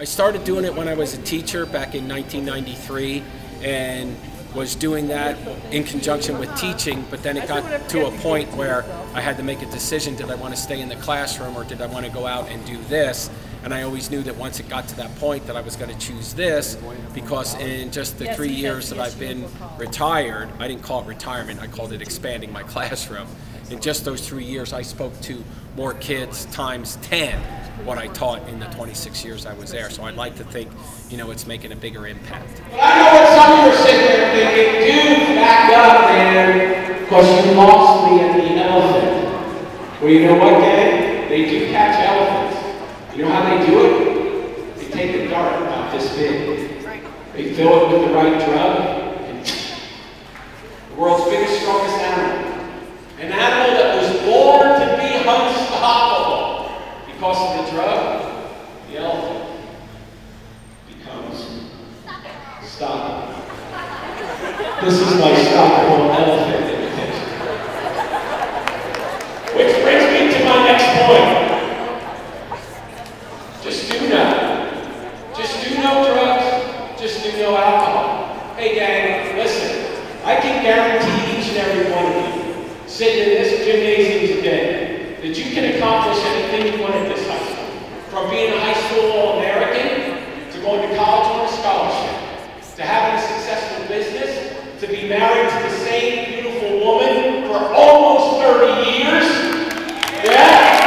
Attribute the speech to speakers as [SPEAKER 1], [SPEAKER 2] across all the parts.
[SPEAKER 1] I started doing it when I was a teacher back in 1993, and was doing that in conjunction with teaching, but then it got to a point where I had to make a decision: did I want to stay in the classroom or did I want to go out and do this? And I always knew that once it got to that point that I was going to choose this, because in just the 3 years that I've been retired, I didn't call it retirement, I called it expanding my classroom. In just those 3 years, I spoke to more kids times 10 what I taught in the 26 years I was there. So I'd like to think, you know, it's making a bigger impact.
[SPEAKER 2] But I know what some of you are sitting there thinking: dude, back up, man, because you lost me at the elephant. Well, you know what, gang? They do catch elephants. You know how they do it? They take a dart about this big. They fill it with the right drug, and the world's biggest, strongest animal. An animal that was born to be unstoppable. Because of the drug, the elephant becomes stoppable. This is my stoppable elephant in the picture. Which brings me to my next point. Just do no drugs, just do no alcohol. Hey gang, listen, I can guarantee each and every one of you sitting in this gymnasium today that you can accomplish anything you want at this high school. From being a high school All-American, to going to college on a scholarship, to having a successful business, to be married to the same beautiful woman for almost 30 years. Yeah.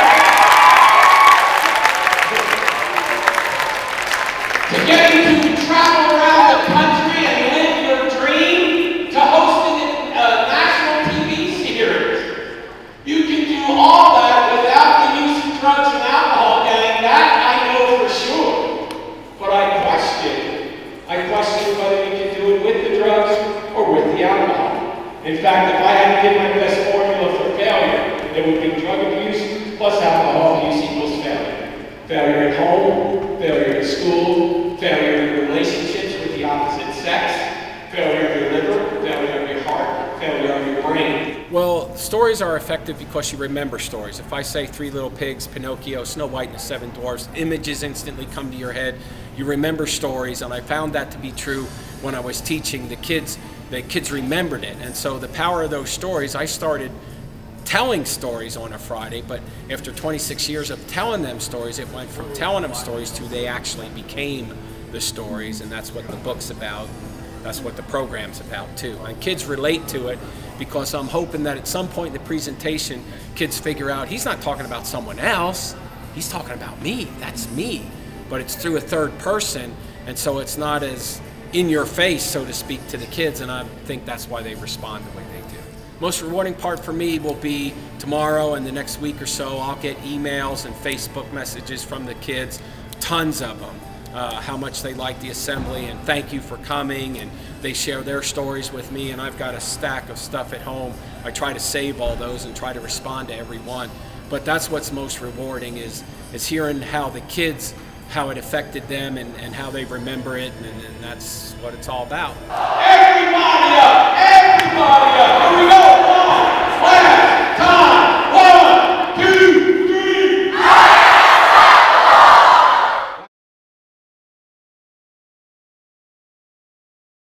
[SPEAKER 2] To getting to travel around the country and live your dream, to hosting a national TV series. You can do all that without the use of drugs and alcohol, gang. That I know for sure. But I question whether you can do it with the drugs or with the alcohol. In fact, if I had to give my best formula for failure, it would be drug abuse plus alcohol abuse equals failure. Failure at home, failure at school, failure in relationships with the opposite sex, failure of your liver, failure of your heart, failure of your brain.
[SPEAKER 1] Well, stories are effective because you remember stories. If I say Three Little Pigs, Pinocchio, Snow White and the Seven Dwarfs, images instantly come to your head. You remember stories, and I found that to be true when I was teaching. The kids remembered it, and so the power of those stories, I started telling stories on a Friday, but after 26 years of telling them stories, it went from telling them stories to they actually became the stories, and that's what the book's about. That's what the program's about too. And kids relate to it because I'm hoping that at some point in the presentation, kids figure out he's not talking about someone else, he's talking about me, that's me. But it's through a third person, and so it's not as in your face, so to speak, to the kids, and I think that's why they respond the way they do. Most rewarding part for me will be tomorrow and the next week or so. I'll get emails and Facebook messages from the kids, tons of them. How much they like the assembly and thank you for coming, and they share their stories with me, and I've got a stack of stuff at home. I try to save all those and try to respond to every one. But that's what's most rewarding is hearing how the kids, how it affected them and how they remember it, and that's what it's all about.